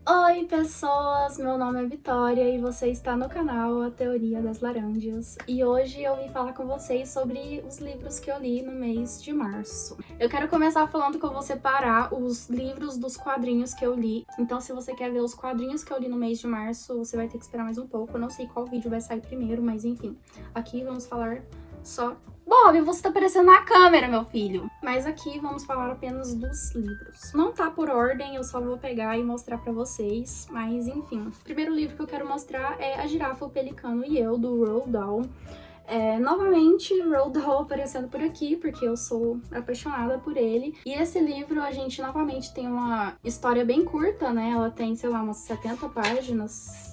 Oi pessoas, meu nome é Vitória e você está no canal A Teoria das Laranjas. E hoje eu vim falar com vocês sobre os livros que eu li no mês de março. Eu quero começar falando que eu vou separar os livros dos quadrinhos que eu li. Então se você quer ver os quadrinhos que eu li no mês de março, você vai ter que esperar mais um pouco. Eu não sei qual vídeo vai sair primeiro, mas enfim. Aqui vamos falar só... Bob, você tá aparecendo na câmera, meu filho! Mas aqui vamos falar apenas dos livros. Não tá por ordem, eu só vou pegar e mostrar pra vocês, mas enfim. O primeiro livro que eu quero mostrar é A Girafa, o Pelicano e Eu, do Roald Dahl. Novamente, Roald Dahl aparecendo por aqui, porque eu sou apaixonada por ele. E esse livro, a gente novamente tem uma história bem curta, né? Ela tem, sei lá, umas 70 páginas...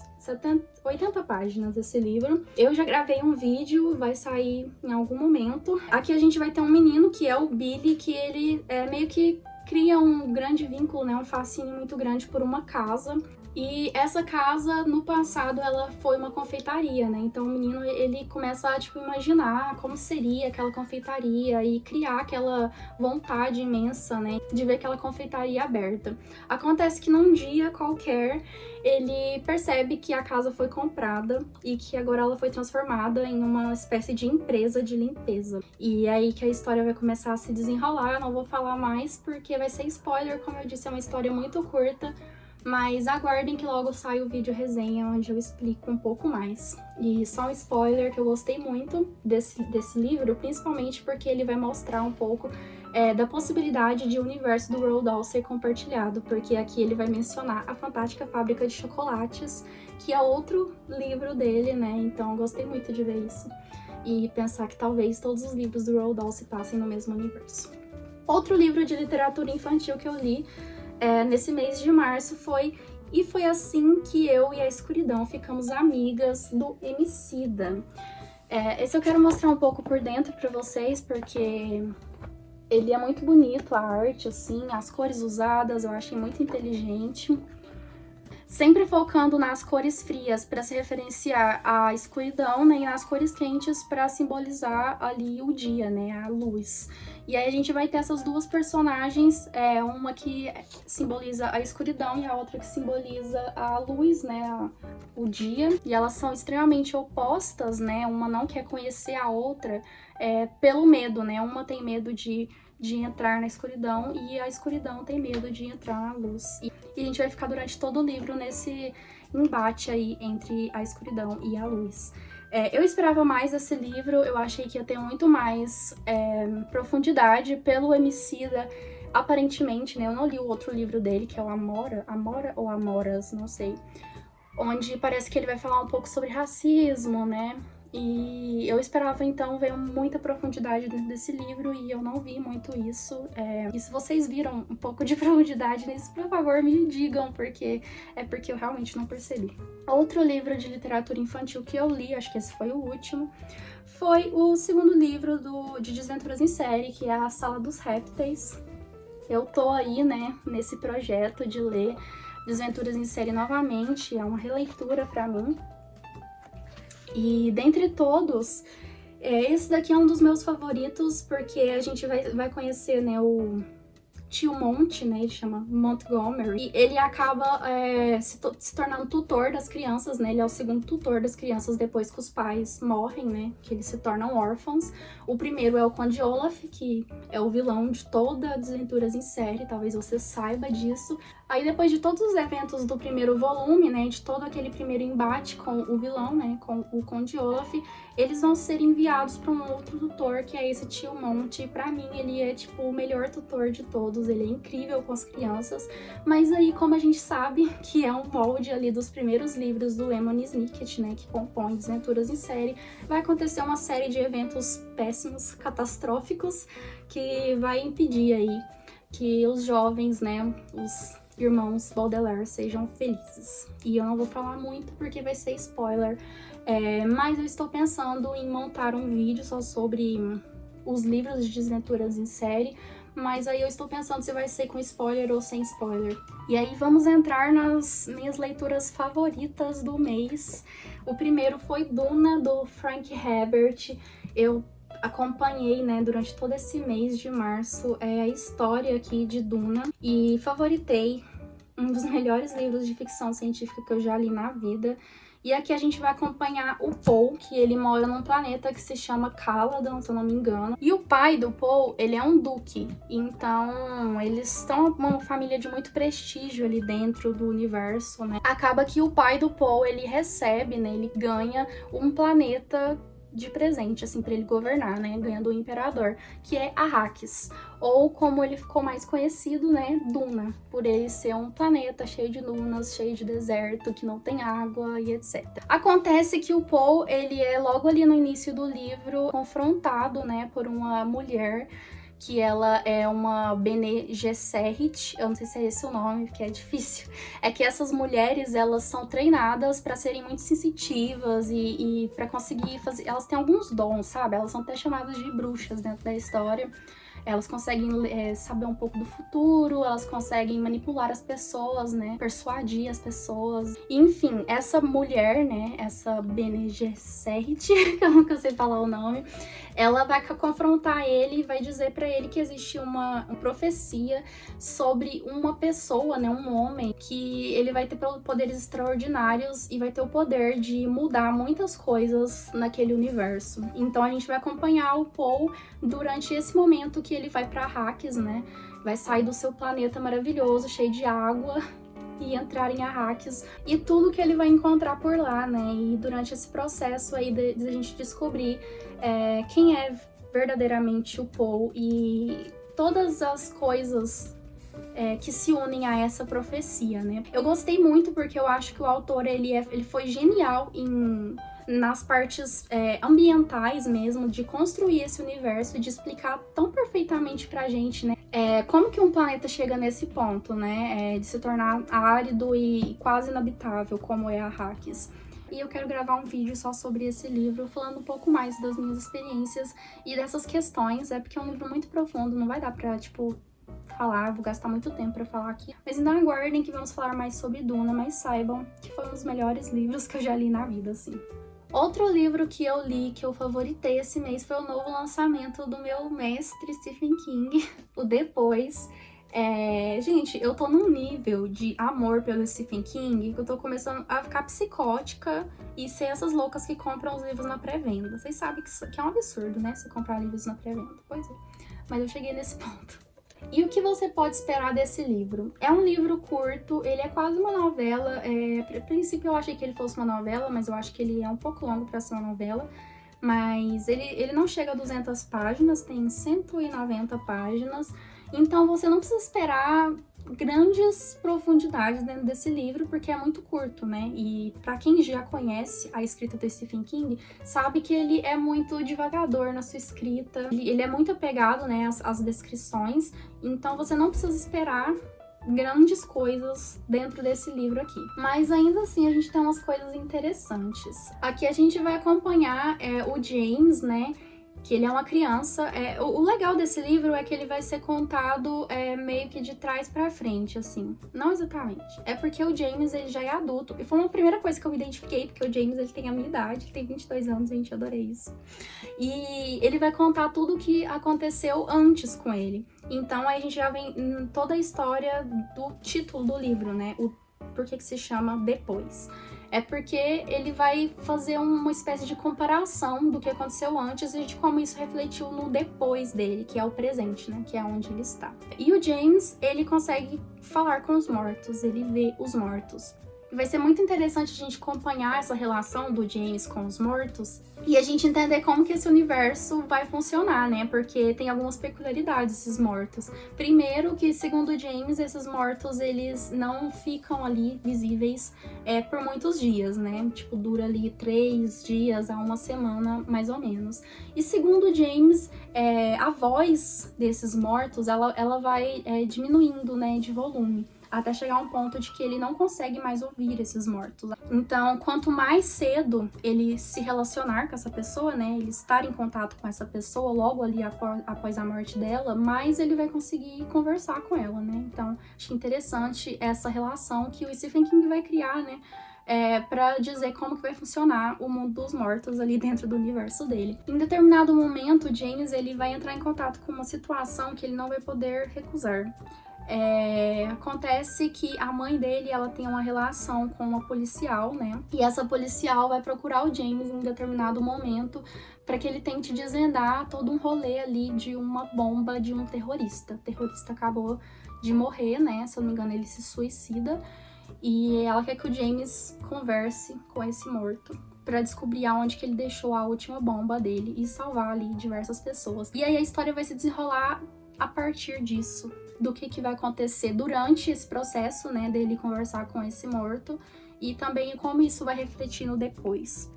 80 páginas esse livro. Eu já gravei um vídeo, vai sair em algum momento. Aqui a gente vai ter um menino, que é o Billy, que ele meio que cria um grande vínculo, né, um fascínio muito grande por uma casa. E essa casa, no passado, ela foi uma confeitaria, né? Então o menino, ele começa a, tipo, imaginar como seria aquela confeitaria e criar aquela vontade imensa, né, de ver aquela confeitaria aberta. Acontece que num dia qualquer, ele percebe que a casa foi comprada e que agora ela foi transformada em uma espécie de empresa de limpeza. E é aí que a história vai começar a se desenrolar. Eu não vou falar mais porque vai ser spoiler, como eu disse, é uma história muito curta. Mas aguardem que logo sai o vídeo resenha, onde eu explico um pouco mais. E só um spoiler, que eu gostei muito desse livro, principalmente porque ele vai mostrar um pouco da possibilidade de o universo do Roald Dahl ser compartilhado, porque aqui ele vai mencionar A Fantástica Fábrica de Chocolates, que é outro livro dele, né? Então eu gostei muito de ver isso. E pensar que talvez todos os livros do Roald Dahl se passem no mesmo universo. Outro livro de literatura infantil que eu li nesse mês de março foi E Foi Assim Que Eu e a Escuridão Ficamos Amigas, do Emicida. Esse eu quero mostrar um pouco por dentro pra vocês, porque ele é muito bonito, a arte, assim, as cores usadas, eu achei muito inteligente. Sempre focando nas cores frias para se referenciar à escuridão, né, e nas cores quentes para simbolizar ali o dia, né, a luz. E aí a gente vai ter essas duas personagens, uma que simboliza a escuridão e a outra que simboliza a luz, né, o dia. E elas são extremamente opostas, né, uma não quer conhecer a outra pelo medo, né, uma tem medo de entrar na escuridão e a escuridão tem medo de entrar na luz. E a gente vai ficar durante todo o livro nesse embate aí entre a escuridão e a luz. Eu esperava mais desse livro, eu achei que ia ter muito mais profundidade pelo Emicida, aparentemente, né? Eu não li o outro livro dele, que é o Amora ou Amoras, não sei, onde parece que ele vai falar um pouco sobre racismo, né? E eu esperava, então, ver muita profundidade dentro desse livro e eu não vi muito isso. E se vocês viram um pouco de profundidade nisso, por favor, me digam, porque eu realmente não percebi. Outro livro de literatura infantil que eu li, acho que esse foi o último, foi o segundo livro de Desventuras em Série, que é A Sala dos Répteis. Eu tô aí, né, nesse projeto de ler Desventuras em Série novamente, é uma releitura pra mim. E dentre todos, esse daqui é um dos meus favoritos, porque a gente vai conhecer, né, o Tio Monte, né, ele chama Montgomery, e ele acaba se tornando tutor das crianças, né, ele é o segundo tutor das crianças depois que os pais morrem, né, que eles se tornam órfãos. O primeiro é o Conde Olaf, que é o vilão de toda Desventuras em Série, talvez você saiba disso. Aí depois de todos os eventos do primeiro volume, né, de todo aquele primeiro embate com o vilão, né, com o Conde Olaf, eles vão ser enviados para um outro tutor, que é esse Tio Monte. Pra mim, ele é, tipo, o melhor tutor de todos, ele é incrível com as crianças, mas aí, como a gente sabe, que é um molde ali dos primeiros livros do Lemony Snicket, né, que compõe Desventuras em Série, vai acontecer uma série de eventos péssimos, catastróficos, que vai impedir aí que os jovens, né, os irmãos Baudelaire sejam felizes. E eu não vou falar muito porque vai ser spoiler, mas eu estou pensando em montar um vídeo só sobre os livros de Desventuras em Série, mas aí eu estou pensando se vai ser com spoiler ou sem spoiler. E aí vamos entrar nas minhas leituras favoritas do mês. O primeiro foi Duna, do Frank Herbert. Eu acompanhei, né, durante todo esse mês de março a história aqui de Duna e favoritei um dos melhores livros de ficção científica que eu já li na vida. E aqui a gente vai acompanhar o Paul, que ele mora num planeta que se chama Caladan, se eu não me engano. E o pai do Paul, ele é um duque. Então, eles são uma família de muito prestígio ali dentro do universo, né? Acaba que o pai do Paul, ele recebe, né? Ele ganha um planeta de presente, assim, pra ele governar, né? Ganha do imperador, que é Arrakis. Ou como ele ficou mais conhecido, né? Duna, por ele ser um planeta cheio de dunas, cheio de deserto, que não tem água e etc. Acontece que o Paul, ele é logo ali no início do livro confrontado, né? Por uma mulher que ela é uma Bene Gesserit, eu não sei se é esse o nome, porque é difícil. É que essas mulheres, elas são treinadas para serem muito sensitivas e para conseguir fazer... Elas têm alguns dons, sabe? Elas são até chamadas de bruxas dentro da história. Elas conseguem saber um pouco do futuro, elas conseguem manipular as pessoas, né? Persuadir as pessoas. Enfim, essa mulher, né? Essa Bene Gesserit, que eu nunca sei falar o nome, ela vai confrontar ele e vai dizer pra ele que existe uma profecia sobre uma pessoa, né? Um homem, que ele vai ter poderes extraordinários e vai ter o poder de mudar muitas coisas naquele universo. Então a gente vai acompanhar o Paul durante esse momento que ele vai pra Arrakis, né? Vai sair do seu planeta maravilhoso, cheio de água, e entrar em Arrakis, e tudo que ele vai encontrar por lá, né? E durante esse processo aí de a gente descobrir quem é verdadeiramente o Paul e todas as coisas que se unem a essa profecia, né? Eu gostei muito porque eu acho que o autor, ele foi genial nas partes ambientais mesmo, de construir esse universo e de explicar tão perfeitamente pra gente, né? Como que um planeta chega nesse ponto, né? De se tornar árido e quase inabitável, como é Arrakis. E eu quero gravar um vídeo só sobre esse livro, falando um pouco mais das minhas experiências e dessas questões, porque é um livro muito profundo, não vai dar pra, tipo, falar, vou gastar muito tempo pra falar aqui. Mas então aguardem que vamos falar mais sobre Duna, mas saibam que foi um dos melhores livros que eu já li na vida, assim. Outro livro que eu li, que eu favoritei esse mês, foi o novo lançamento do meu mestre Stephen King, o Depois. Gente, eu tô num nível de amor pelo Stephen King que eu tô começando a ficar psicótica e ser essas loucas que compram os livros na pré-venda. Vocês sabem que é um absurdo, né? Você comprar livros na pré-venda. Pois é. Mas eu cheguei nesse ponto. E o que você pode esperar desse livro? É um livro curto, ele é quase uma novela. A princípio eu achei que ele fosse uma novela, mas eu acho que ele é um pouco longo para ser uma novela. Mas ele não chega a 200 páginas, tem 190 páginas. Então você não precisa esperar grandes profundidades dentro desse livro, porque é muito curto, né? E pra quem já conhece a escrita do Stephen King, sabe que ele é muito devagador na sua escrita. Ele é muito apegado, né, às descrições. Então você não precisa esperar grandes coisas dentro desse livro aqui. Mas ainda assim a gente tem umas coisas interessantes. Aqui a gente vai acompanhar o James, né? Que ele é uma criança. O legal desse livro é que ele vai ser contado meio que de trás pra frente, assim. Não exatamente. É porque o James, ele já é adulto. E foi uma primeira coisa que eu me identifiquei, porque o James, ele tem a minha idade, ele tem 22 anos, gente, eu adorei isso. E ele vai contar tudo o que aconteceu antes com ele. Então aí a gente já vem em toda a história do título do livro, né? Por que se chama Depois. É porque ele vai fazer uma espécie de comparação do que aconteceu antes e de como isso refletiu no depois dele, que é o presente, né? Que é onde ele está. E o James, ele consegue falar com os mortos, ele vê os mortos. E vai ser muito interessante a gente acompanhar essa relação do James com os mortos e a gente entender como que esse universo vai funcionar, né? Porque tem algumas peculiaridades esses mortos. Primeiro que, segundo James, esses mortos, eles não ficam ali visíveis por muitos dias, né? Tipo, dura ali 3 dias a 1 semana, mais ou menos. E segundo James, a voz desses mortos, ela vai diminuindo, né, de volume, até chegar a um ponto de que ele não consegue mais ouvir esses mortos. Então, quanto mais cedo ele se relacionar com essa pessoa, né, ele estar em contato com essa pessoa logo ali após a morte dela, mais ele vai conseguir conversar com ela, né? Então, acho interessante essa relação que o Stephen King vai criar, né, para dizer como que vai funcionar o mundo dos mortos ali dentro do universo dele. Em determinado momento, o James, ele vai entrar em contato com uma situação que ele não vai poder recusar. Acontece que a mãe dele, ela tem uma relação com uma policial, né? E essa policial vai procurar o James em um determinado momento para que ele tente desvendar todo um rolê ali de uma bomba de um terrorista. O terrorista acabou de morrer, né? Se eu não me engano, ele se suicida. E ela quer que o James converse com esse morto para descobrir aonde que ele deixou a última bomba dele e salvar ali diversas pessoas. E aí a história vai se desenrolar a partir disso, do que vai acontecer durante esse processo, né, dele conversar com esse morto e também como isso vai refletir no depois.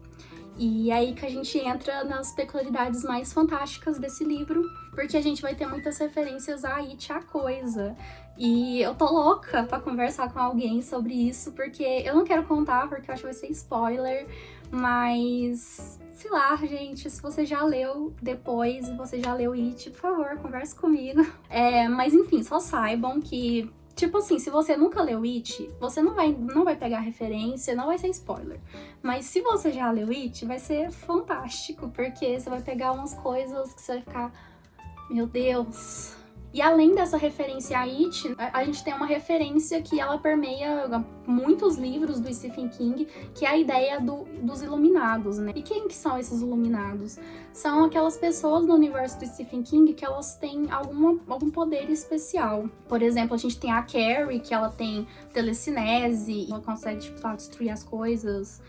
E aí que a gente entra nas peculiaridades mais fantásticas desse livro, porque a gente vai ter muitas referências a It, a Coisa. E eu tô louca pra conversar com alguém sobre isso, porque eu não quero contar, porque eu acho que vai ser spoiler, mas sei lá, gente, se você já leu depois e você já leu It, por favor, converse comigo. Mas enfim, só saibam que, tipo assim, se você nunca leu It, você não vai pegar referência, não vai ser spoiler. Mas se você já leu It, vai ser fantástico, porque você vai pegar umas coisas que você vai ficar, meu Deus. E além dessa referência a It, a gente tem uma referência que ela permeia muitos livros do Stephen King, que é a ideia dos iluminados, né? E quem que são esses iluminados? São aquelas pessoas no universo do Stephen King que elas têm algum poder especial. Por exemplo, a gente tem a Carrie, que ela tem telecinese, ela consegue, tipo, destruir as coisas,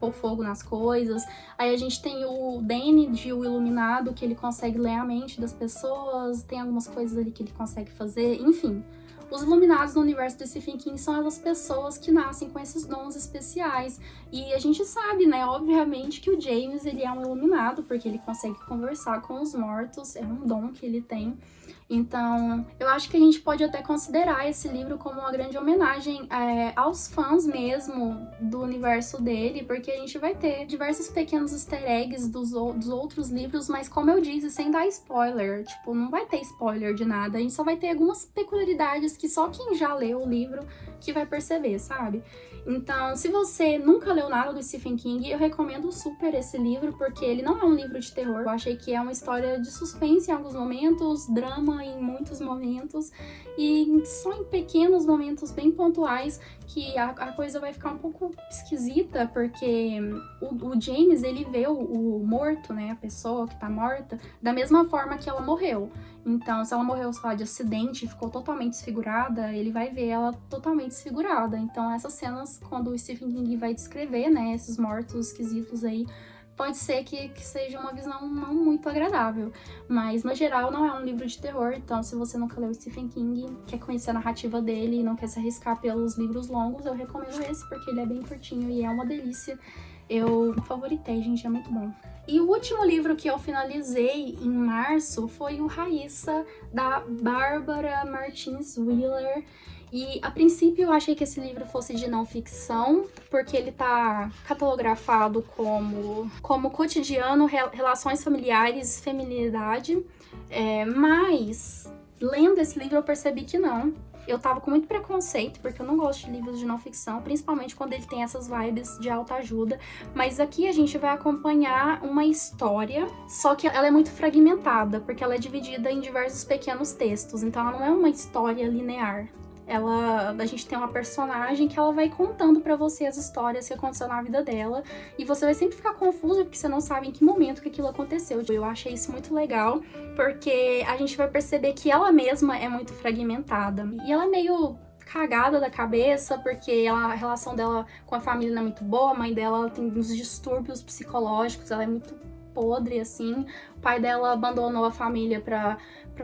pôr fogo nas coisas. Aí a gente tem o Danny, de O Iluminado, que ele consegue ler a mente das pessoas, tem algumas coisas ali que ele consegue fazer, enfim. Os iluminados no universo do Stephen King são as pessoas que nascem com esses dons especiais. E a gente sabe, né, obviamente, que o James, ele é um iluminado, porque ele consegue conversar com os mortos, é um dom que ele tem. Então, eu acho que a gente pode até considerar esse livro como uma grande homenagem aos fãs mesmo do universo dele, porque a gente vai ter diversos pequenos easter eggs dos outros livros, mas como eu disse, sem dar spoiler, tipo, não vai ter spoiler de nada, a gente só vai ter algumas peculiaridades que só quem já leu o livro que vai perceber, sabe? Então, se você nunca leu nada do Stephen King, eu recomendo super esse livro, porque ele não é um livro de terror. Eu achei que é uma história de suspense em alguns momentos, drama em muitos momentos, e só em pequenos momentos bem pontuais que a coisa vai ficar um pouco esquisita, porque o James, ele vê o morto, né, a pessoa que tá morta, da mesma forma que ela morreu. Então, se ela morreu, sei lá, de acidente e ficou totalmente desfigurada, ele vai ver ela totalmente desfigurada. Então, essas cenas, quando o Stephen King vai descrever, né, esses mortos esquisitos aí, pode ser que seja uma visão não muito agradável. Mas, no geral, não é um livro de terror. Então, se você nunca leu o Stephen King, quer conhecer a narrativa dele e não quer se arriscar pelos livros longos, eu recomendo esse, porque ele é bem curtinho e é uma delícia. Eu favoritei, gente, é muito bom. E o último livro que eu finalizei em março foi o Raíssa, da Bárbara Martins Wheeler. E a princípio eu achei que esse livro fosse de não ficção, porque ele tá catalografado como cotidiano, relações familiares, feminilidade. Mas lendo esse livro eu percebi que não. Eu tava com muito preconceito, porque eu não gosto de livros de não ficção, principalmente quando ele tem essas vibes de autoajuda. Mas aqui a gente vai acompanhar uma história, só que ela é muito fragmentada, porque ela é dividida em diversos pequenos textos, então ela não é uma história linear. A gente tem uma personagem que ela vai contando pra você as histórias que aconteceu na vida dela, e você vai sempre ficar confuso porque você não sabe em que momento que aquilo aconteceu. Eu achei isso muito legal, porque a gente vai perceber que ela mesma é muito fragmentada, e ela é meio cagada da cabeça, porque a relação dela com a família não é muito boa, a mãe dela tem uns distúrbios psicológicos, ela é muito podre, assim. O pai dela abandonou a família pra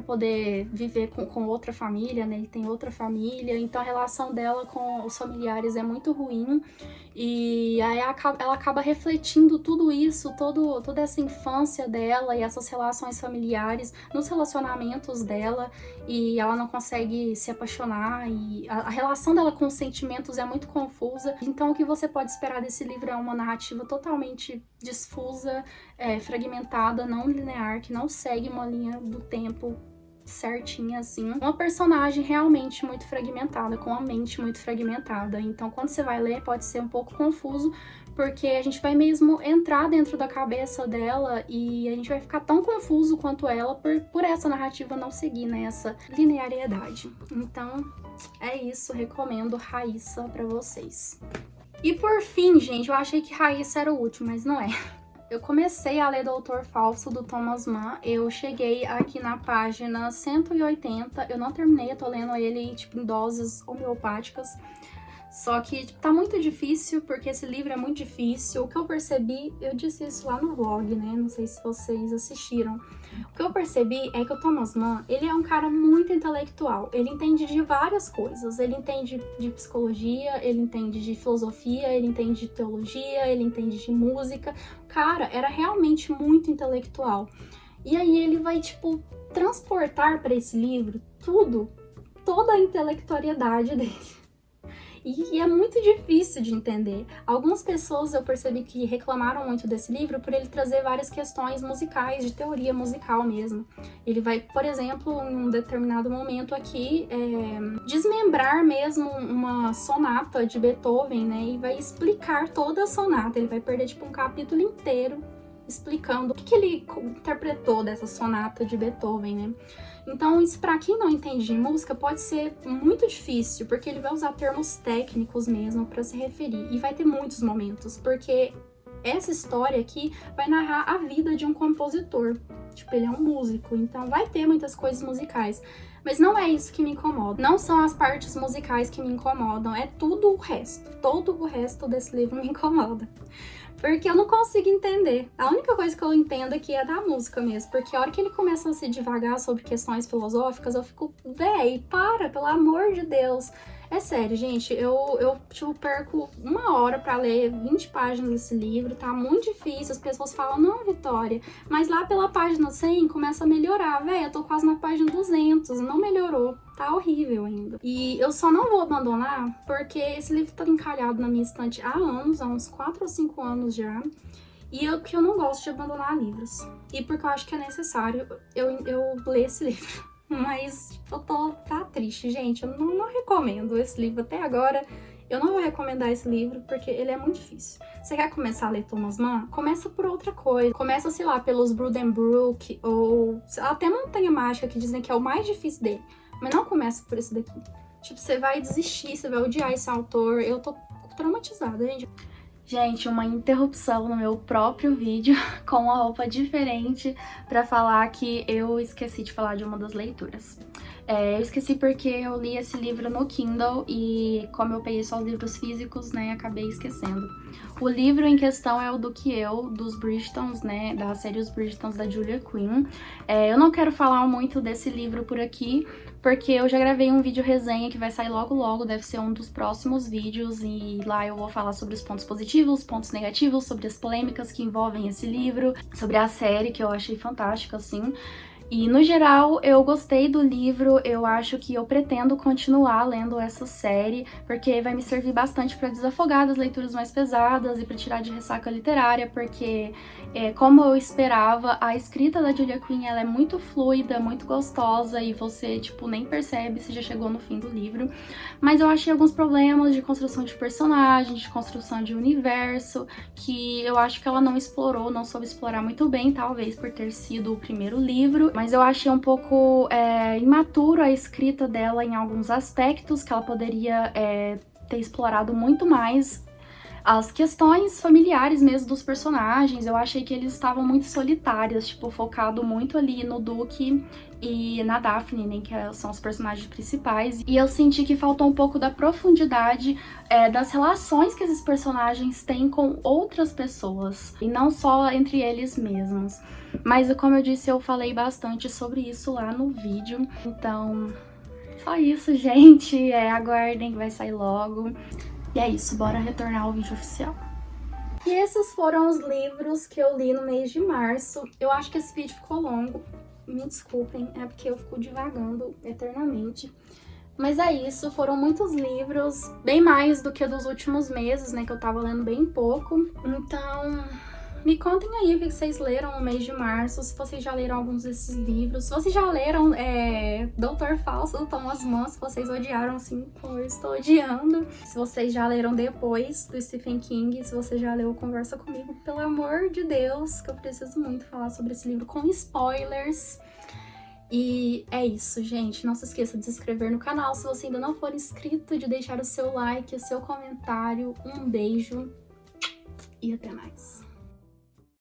poder viver com outra família, né? Ele tem outra família, então a relação dela com os familiares é muito ruim. E aí ela acaba refletindo tudo isso, toda essa infância dela e essas relações familiares nos relacionamentos dela, e ela não consegue se apaixonar, e a relação dela com os sentimentos é muito confusa. Então o que você pode esperar desse livro é uma narrativa totalmente difusa, fragmentada, não linear, que não segue uma linha do tempo certinha, assim. Uma personagem realmente muito fragmentada, com a mente muito fragmentada. Então, quando você vai ler, pode ser um pouco confuso, porque a gente vai mesmo entrar dentro da cabeça dela e a gente vai ficar tão confuso quanto ela por essa narrativa não seguir, né, essa linearidade. Então, é isso. Recomendo Raíssa pra vocês. E por fim, gente, eu achei que Raíssa era o último, mas não é. Eu comecei a ler Doutor Falso, do Thomas Mann. Eu cheguei aqui na página 180. Eu não terminei, eu tô lendo ele, tipo, em doses homeopáticas. Só que tipo, tá muito difícil, porque esse livro é muito difícil. O que eu percebi, eu disse isso lá no vlog, né? Não sei se vocês assistiram. O que eu percebi é que o Thomas Mann, ele é um cara muito intelectual. Ele entende de várias coisas. Ele entende de psicologia, ele entende de filosofia, ele entende de teologia, ele entende de música. O cara era realmente muito intelectual. E aí ele vai, tipo, transportar para esse livro tudo, toda a intelectualidade dele. E é muito difícil de entender. Algumas pessoas eu percebi que reclamaram muito desse livro por ele trazer várias questões musicais, de teoria musical mesmo. Ele vai, por exemplo, em um determinado momento aqui, desmembrar mesmo uma sonata de Beethoven, né? E vai explicar toda a sonata. Ele vai perder, tipo, um capítulo inteiro explicando o que ele interpretou dessa sonata de Beethoven, né? Então, isso pra quem não entende de música pode ser muito difícil, porque ele vai usar termos técnicos mesmo pra se referir. E vai ter muitos momentos, porque essa história aqui vai narrar a vida de um compositor. Tipo, ele é um músico, então vai ter muitas coisas musicais. Mas não é isso que me incomoda. Não são as partes musicais que me incomodam, é tudo o resto. Todo o resto desse livro me incomoda. Porque eu não consigo entender. A única coisa que eu entendo aqui é da música mesmo. Porque a hora que ele começa a se divagar sobre questões filosóficas, eu fico, véi, para, pelo amor de Deus. É sério, gente, eu tipo, perco 1 hora pra ler 20 páginas desse livro, tá muito difícil. As pessoas falam, não, Vitória, mas lá pela página 100 começa a melhorar. Véi, eu tô quase na página 200, não melhorou. Tá horrível ainda. E eu só não vou abandonar porque esse livro tá encalhado na minha estante há anos, há uns 4 ou 5 anos já. E porque eu não gosto de abandonar livros. E porque eu acho que é necessário eu ler esse livro. Mas eu tá triste, gente. Eu não recomendo esse livro até agora. Eu não vou recomendar esse livro porque ele é muito difícil. Você quer começar a ler Thomas Mann? Começa por outra coisa. Começa, sei lá, pelos Buddenbrook ou até Montanha Mágica, que dizem que é o mais difícil dele. Mas não começa por esse daqui. Tipo, você vai desistir, você vai odiar esse autor. Eu tô traumatizada, gente. Gente, uma interrupção no meu próprio vídeo com uma roupa diferente pra falar que eu esqueci de falar de uma das leituras. Eu esqueci porque eu li esse livro no Kindle e como eu peguei só os livros físicos, né, acabei esquecendo. O livro em questão é o Do Que Eu, dos Bridgertons, né, da série Os Bridgertons da Julia Quinn. Eu não quero falar muito desse livro por aqui, porque eu já gravei um vídeo resenha que vai sair logo logo, deve ser um dos próximos vídeos, e lá eu vou falar sobre os pontos positivos, pontos negativos, sobre as polêmicas que envolvem esse livro, sobre a série, que eu achei fantástica, assim. E, no geral, eu gostei do livro, eu acho que eu pretendo continuar lendo essa série, porque vai me servir bastante para desafogar das leituras mais pesadas e para tirar de ressaca literária, porque, como eu esperava, a escrita da Julia Quinn, ela é muito fluida, muito gostosa, e você, tipo, nem percebe se já chegou no fim do livro. Mas eu achei alguns problemas de construção de personagem, de construção de universo, que eu acho que ela não explorou, não soube explorar muito bem, talvez por ter sido o primeiro livro. Mas eu achei um pouco imaturo a escrita dela em alguns aspectos, que ela poderia ter explorado muito mais as questões familiares mesmo dos personagens. Eu achei que eles estavam muito solitários, tipo, focado muito ali no Duque e na Daphne, né, que são os personagens principais. E eu senti que faltou um pouco da profundidade das relações que esses personagens têm com outras pessoas, e não só entre eles mesmos. Mas, como eu disse, eu falei bastante sobre isso lá no vídeo. Então, só isso, gente. Aguardem que vai sair logo. E é isso, bora retornar ao vídeo oficial. E esses foram os livros que eu li no mês de março. Eu acho que esse vídeo ficou longo. Me desculpem, é porque eu fico divagando eternamente. Mas é isso, foram muitos livros, bem mais do que dos últimos meses, né, que eu tava lendo bem pouco. Então, Me contem aí o que vocês leram no mês de março, se vocês já leram alguns desses livros, se vocês já leram Doutor Fausto, do Thomas Mann, se vocês odiaram assim como eu estou odiando, se vocês já leram Depois, do Stephen King, se você já leu Conversa Comigo, pelo amor de Deus, que eu preciso muito falar sobre esse livro com spoilers. E é isso, gente. Não se esqueça de se inscrever no canal se você ainda não for inscrito, de deixar o seu like, o seu comentário. Um beijo e até mais.